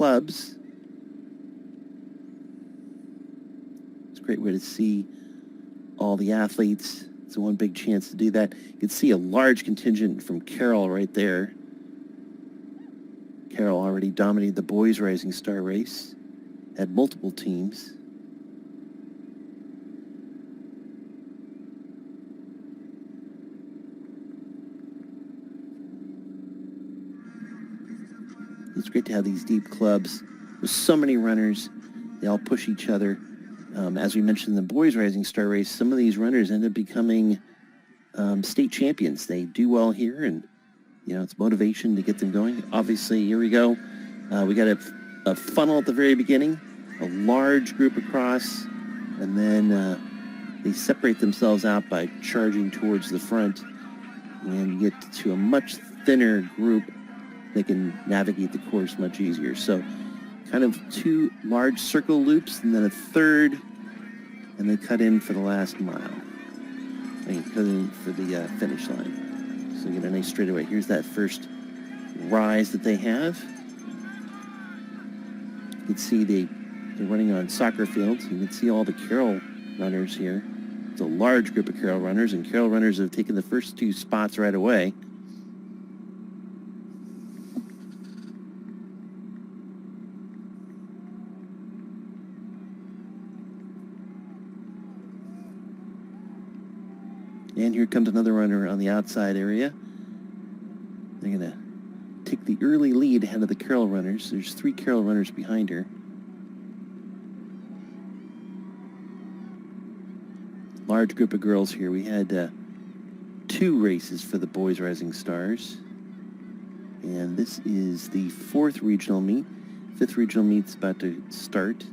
clubs. It's a great way to see all the athletes. It's one big chance to do that. You can see a large contingent from Carroll right there. Carroll already dominated the boys' Rising Star race, had multiple teams. It's great to have these deep clubs. There's so many runners. They all push each other. As we mentioned in the boys' Rising Star race, some of these runners end up becoming state champions. They do well here, and it's motivation to get them going. Obviously, here we go. We got a funnel at the very beginning, a large group across, and then they separate themselves out by charging towards the front, and you get to a much thinner group. They can navigate the course much easier. So kind of two large circle loops and then a third, and they cut in for the last mile. Cut in for the finish line. So you get a nice straightaway. Here's that first rise that they have. You can see they're running on soccer fields. You can see all the Carroll runners here. It's a large group of Carroll runners, and Carroll runners have taken the first two spots right away. And here comes another runner on the outside area. They're going to take the early lead ahead of the Carroll runners. There's 3 Carroll runners behind her. Large group of girls here. We had 2 races for the boys' Rising Stars. And this is the 4th regional meet. 5th regional meet's about to start.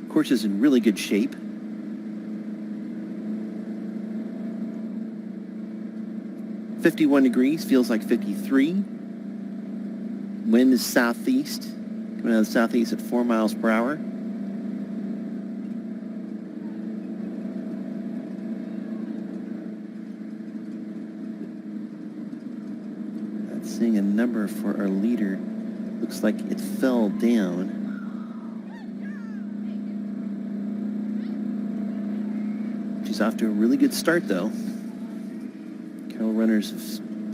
Course is in really good shape. "51 degrees, feels like 53. Wind is southeast, coming out of the southeast at 4 miles per hour. Not seeing a number for our leader. Looks like it fell down. She's off to a really good start, though. Carroll runners have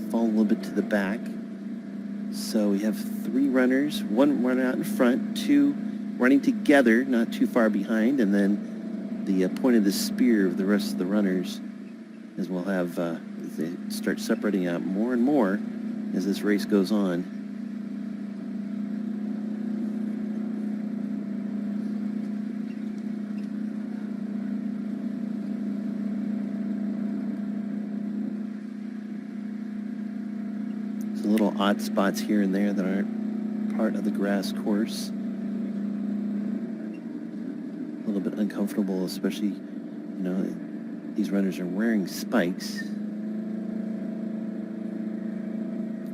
fallen a little bit to the back. So we have 3 runners, 1 running out in front, 2 running together, not too far behind, and then the point of the spear of the rest of the runners, as we'll have, as they start separating out more and more as this race goes on. Little odd spots here and there that aren't part of the grass course. A little bit uncomfortable, especially, these runners are wearing spikes.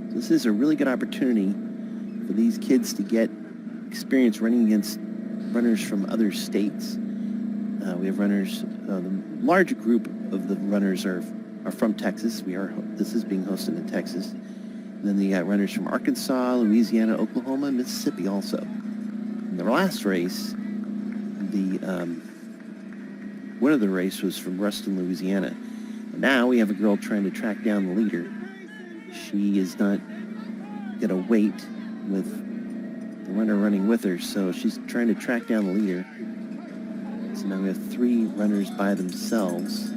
So this is a really good opportunity for these kids to get experience running against runners from other states. We have runners, the large group of the runners are from Texas. This is being hosted in Texas. And then you got runners from Arkansas, Louisiana, Oklahoma, and Mississippi also. In the last race, the winner of the race was from Ruston, Louisiana. And now we have a girl trying to track down the leader. She is not going to wait with the runner running with her, so she's trying to track down the leader. So now we have 3 runners by themselves.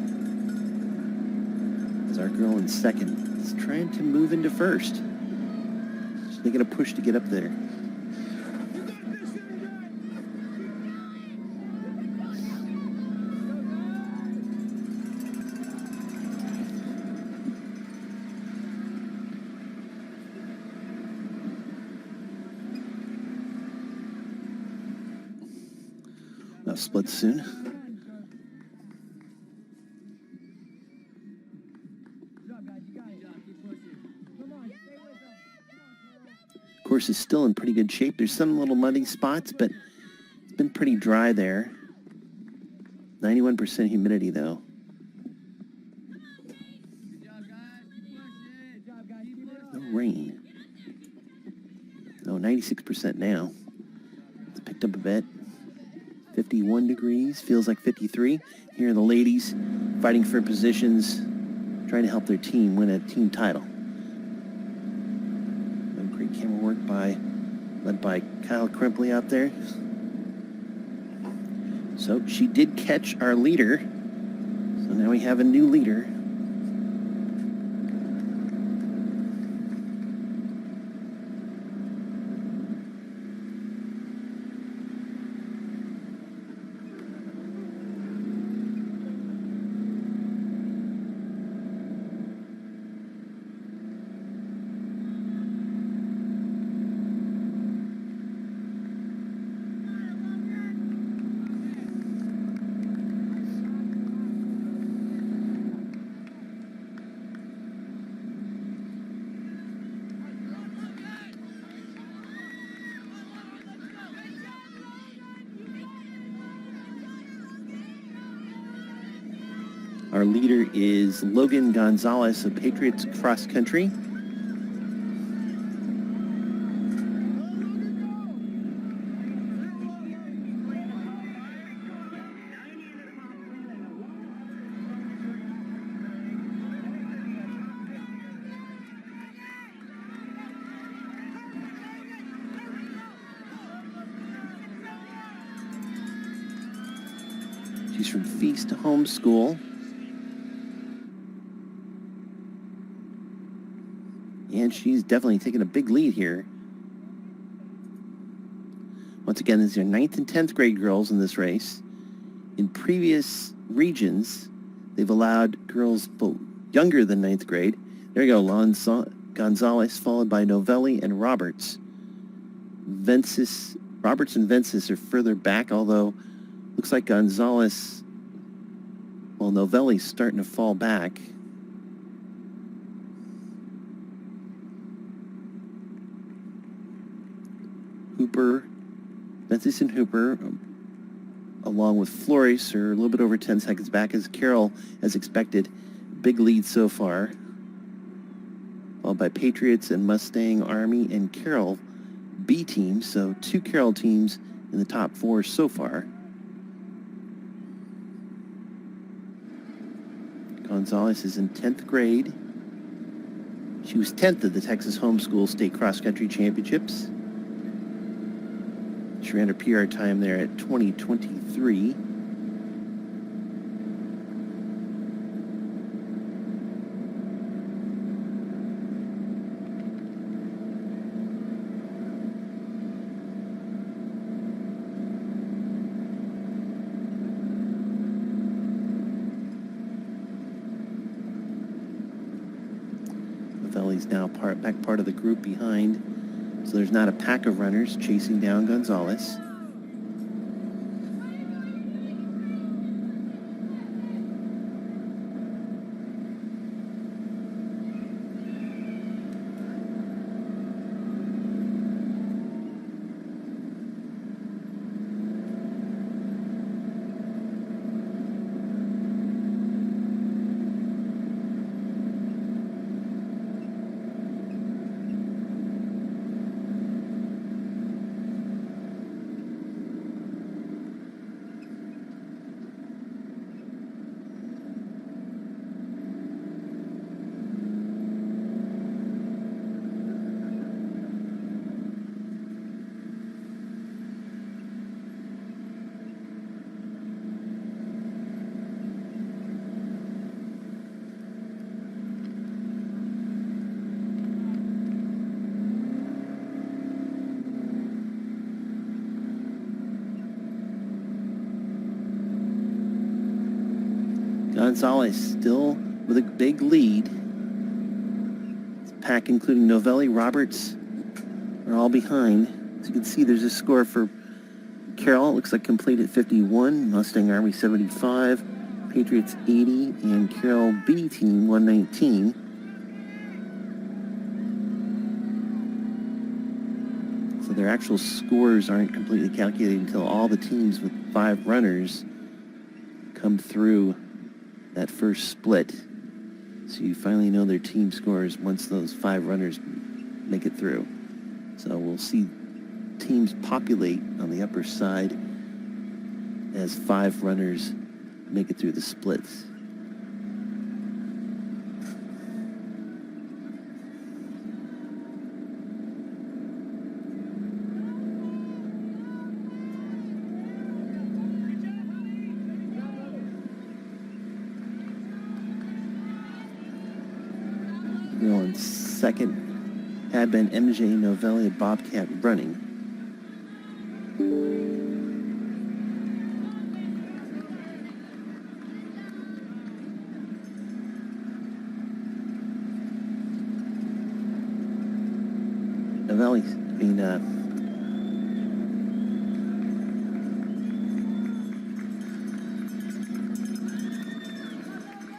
As our girl in second is trying to move into first. She's making a push to get up there. I'll split soon. Course is still in pretty good shape. There's some little muddy spots, but it's been pretty dry there. 91% humidity, though. rain. Oh, 96% now. It's picked up a bit. 51 degrees, feels like 53. Here are the ladies fighting for positions, trying to help their team win a team title. Great camera work led by Kyle Crimpley out there. So she did catch our leader. So now we have a new leader. Our leader is Loghan Gonzales of Patriots Cross Country. She's from Feast Home School. And she's definitely taking a big lead here. Once again, these are 9th and 10th grade girls in this race. In previous regions, they've allowed girls younger than 9th grade. There you go, Loghan Gonzales, followed by Novelli and Roberts. Roberts and Vences are further back, although looks like Gonzales, well, Novelli's starting to fall back. Vences and Hooper, along with Flores, are a little bit over 10 seconds back as Carroll, as expected. Big lead so far. Followed by Patriots and Mustang, Army, and Carroll B teams. So 2 Carroll teams in the top 4 so far. Gonzales is in 10th grade. She was 10th at the Texas Homeschool State Cross Country Championships. She ran her PR time there at 20:23. Novelli's now back part of the group behind. So there's not a pack of runners chasing down Gonzales. Gonzales still with a big lead. The pack, including Novelli, Roberts, are all behind. As you can see, there's a score for Carroll. It looks like complete at 51, Mustang Army 75, Patriots 80, and Carroll B team 119. So their actual scores aren't completely calculated until all the teams with 5 runners come through that first split. So you finally know their team scores once those 5 runners make it through. So we'll see teams populate on the upper side as 5 runners make it through the splits. On second had been MJ Novelli Bobcat running. Novelli,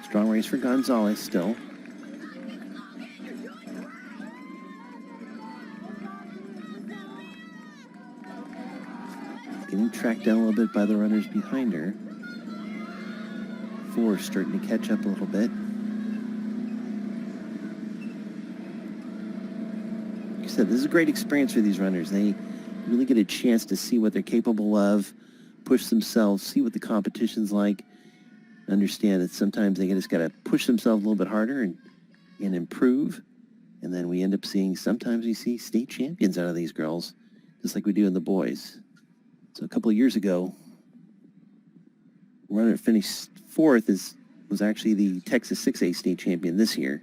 strong race for Gonzales still. Getting tracked down a little bit by the runners behind her. 4 starting to catch up a little bit. Like I said, this is a great experience for these runners. They really get a chance to see what they're capable of, push themselves, see what the competition's like, understand that sometimes they just got to push themselves a little bit harder and improve. And then we end up seeing, sometimes we see state champions out of these girls, just like we do in the boys. So a couple of years ago, runner that finished 4th was actually the Texas 6A state champion this year.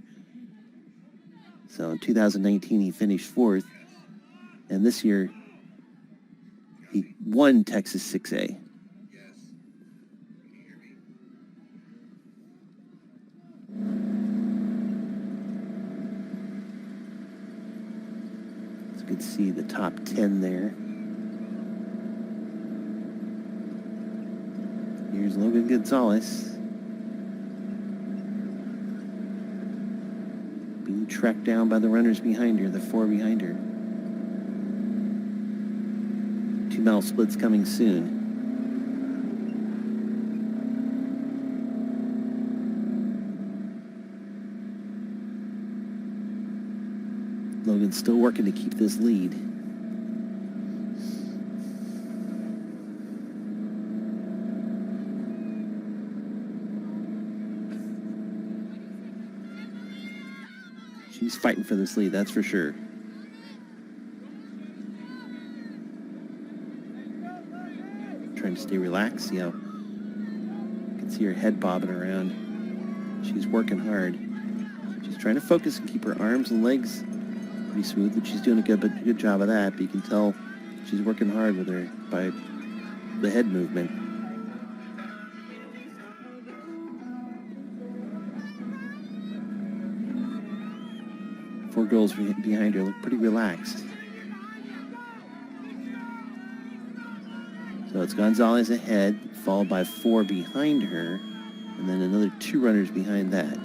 So in 2019, he finished 4th, and this year he won Texas 6A. So you can see the top 10 there. Here's Loghan Gonzales being tracked down by the runners behind her, the 4 behind her. 2-mile splits coming soon. Logan's still working to keep this lead. She's fighting for this lead, that's for sure. Trying to stay relaxed, you can see her head bobbing around. She's working hard. She's trying to focus and keep her arms and legs pretty smooth, but she's doing a good job of that. But you can tell she's working hard with her by the head movement. Four girls behind her look pretty relaxed. So it's Gonzales ahead, followed by 4 behind her, and then another 2 runners behind that.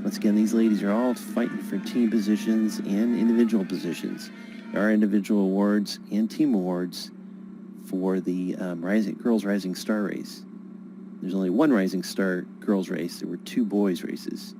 Once again, these ladies are all fighting for team positions and individual positions. There are individual awards and team awards for the Girls Rising Star race. There's only 1 Rising Star girls race. There were 2 boys races.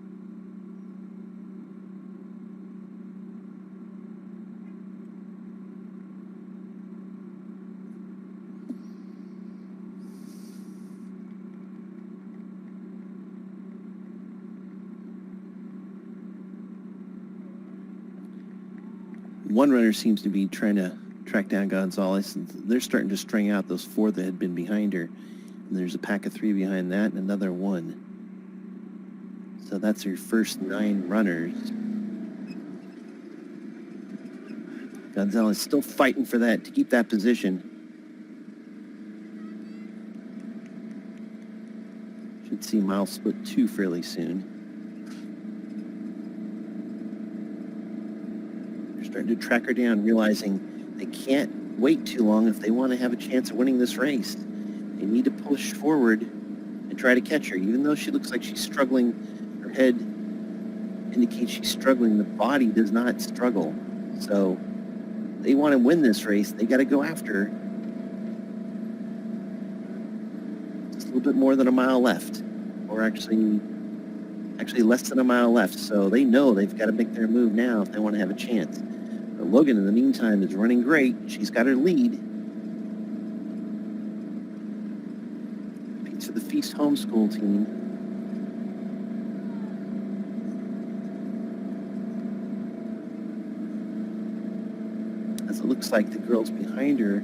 One runner seems to be trying to track down Gonzales, and they're starting to string out those 4 that had been behind her. And there's a pack of 3 behind that and another 1. So that's her first 9 runners. Gonzales still fighting for that, to keep that position. Should see mile split 2 fairly soon. Starting to track her down, realizing they can't wait too long if they want to have a chance of winning this race. They need to push forward and try to catch her. Even though she looks like she's struggling, her head indicates she's struggling, the body does not struggle. So they want to win this race. They got to go after her. Just a little bit more than a mile left, or actually Actually, less than a mile left, so they know they've got to make their move now if they want to have a chance. But Loghan, in the meantime, is running great. She's got her lead. Beats for the Feast homeschool team. As it looks like the girls behind her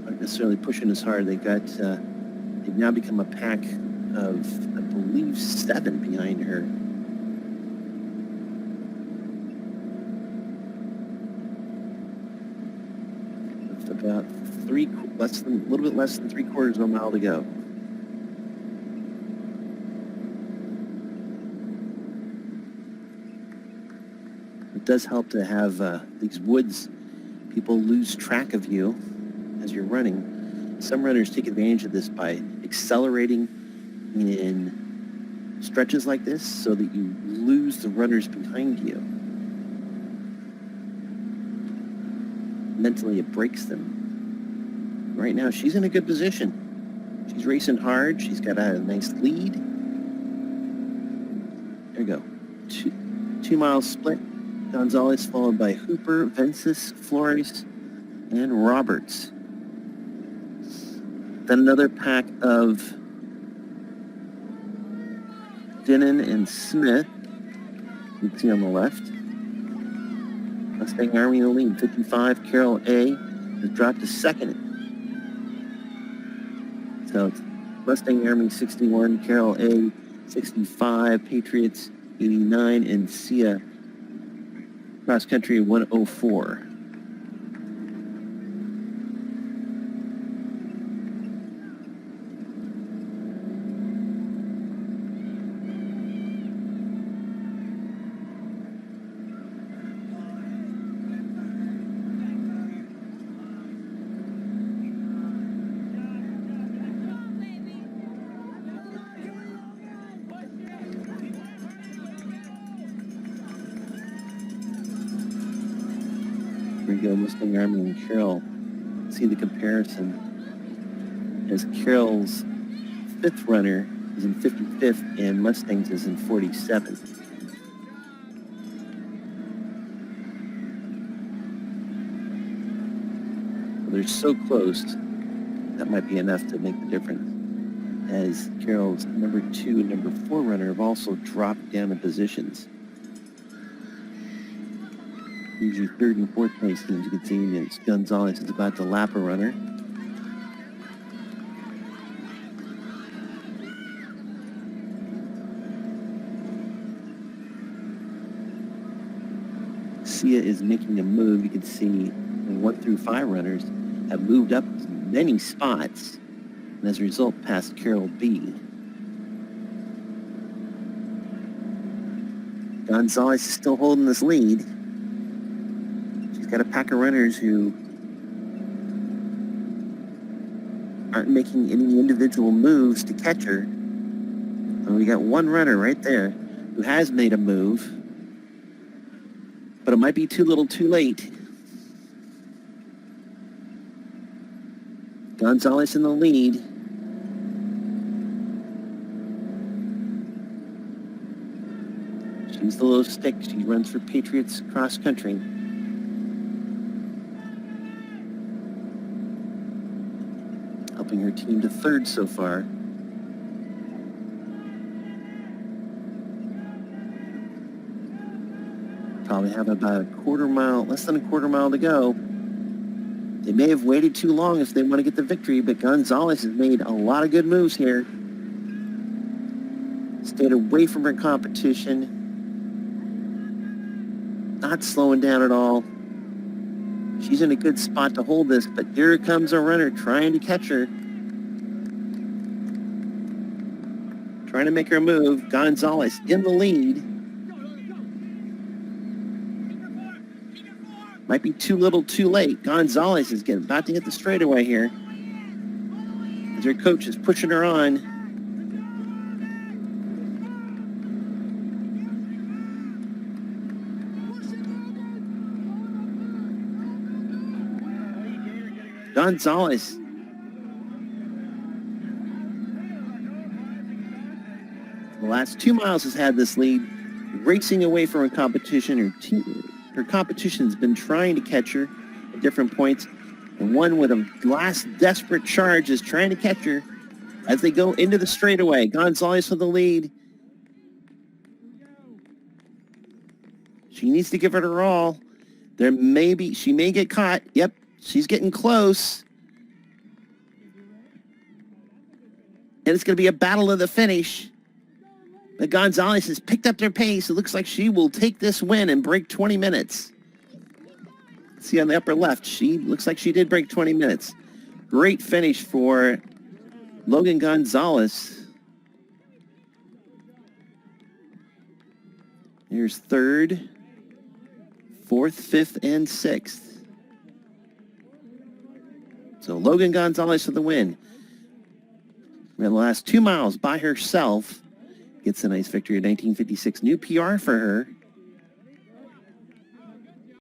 aren't necessarily pushing as hard. They've now become a pack of, I believe, 7 behind her. With about a little bit less than 3/4 of a mile to go. It does help to have these woods. People lose track of you as you're running. Some runners take advantage of this by accelerating in stretches like this so that you lose the runners behind you. Mentally, it breaks them. Right now, she's in a good position. She's racing hard. She's got a nice lead. There we go. Two-mile split. Gonzales followed by Hooper, Vences, Flores, and Roberts. Then another pack of Dinnan and Smith. You can see on the left. Mustang Army in the lead. 55, Carol A. has dropped to second. So it's Mustang Army 61, Carol A. 65, Patriots 89, and Sia cross country 104. Here we go, Mustang Army and Carol. See the comparison. As Carol's 5th runner is in 55th and Mustang's is in 47th. They're so close, that might be enough to make the difference. As Carol's number 2 and number 4 runner have also dropped down in positions. Usually 3rd and 4th place teams, you can see that Gonzales is about to lap a runner. Sia is making a move. You can see 1 through 5 runners have moved up many spots, and as a result, passed Carol B. Gonzales is still holding this lead. She's got a pack of runners who aren't making any individual moves to catch her. And we got one runner right there who has made a move, but it might be too little too late. Gonzales in the lead. She's the low stick. She runs for Patriots cross country. Helping her team to 3rd so far. Probably have about less than a quarter mile to go. They may have waited too long if they want to get the victory, but Gonzales has made a lot of good moves here. Stayed away from her competition. Not slowing down at all. She's in a good spot to hold this, but here comes a runner trying to catch her. Trying to make her move. Gonzales in the lead. Might be too little too late. Gonzales is about to hit the straightaway here. As her coach is pushing her on. Gonzales. The last last 2 miles has had this lead, racing away from her competition. Her competition's been trying to catch her at different points. And one with a last desperate charge is trying to catch her as they go into the straightaway. Gonzales with the lead. She needs to give it her all. She may get caught. Yep, she's getting close. And it's going to be a battle of the finish. But Gonzales has picked up their pace. It looks like she will take this win and break 20 minutes. See on the upper left, she looks like she did break 20 minutes. Great finish for Loghan Gonzales. Here's third, fourth, fifth, and sixth. So Loghan Gonzales for the win. Ran the last 2 miles by herself. Gets a nice victory, a 1956 new PR for her.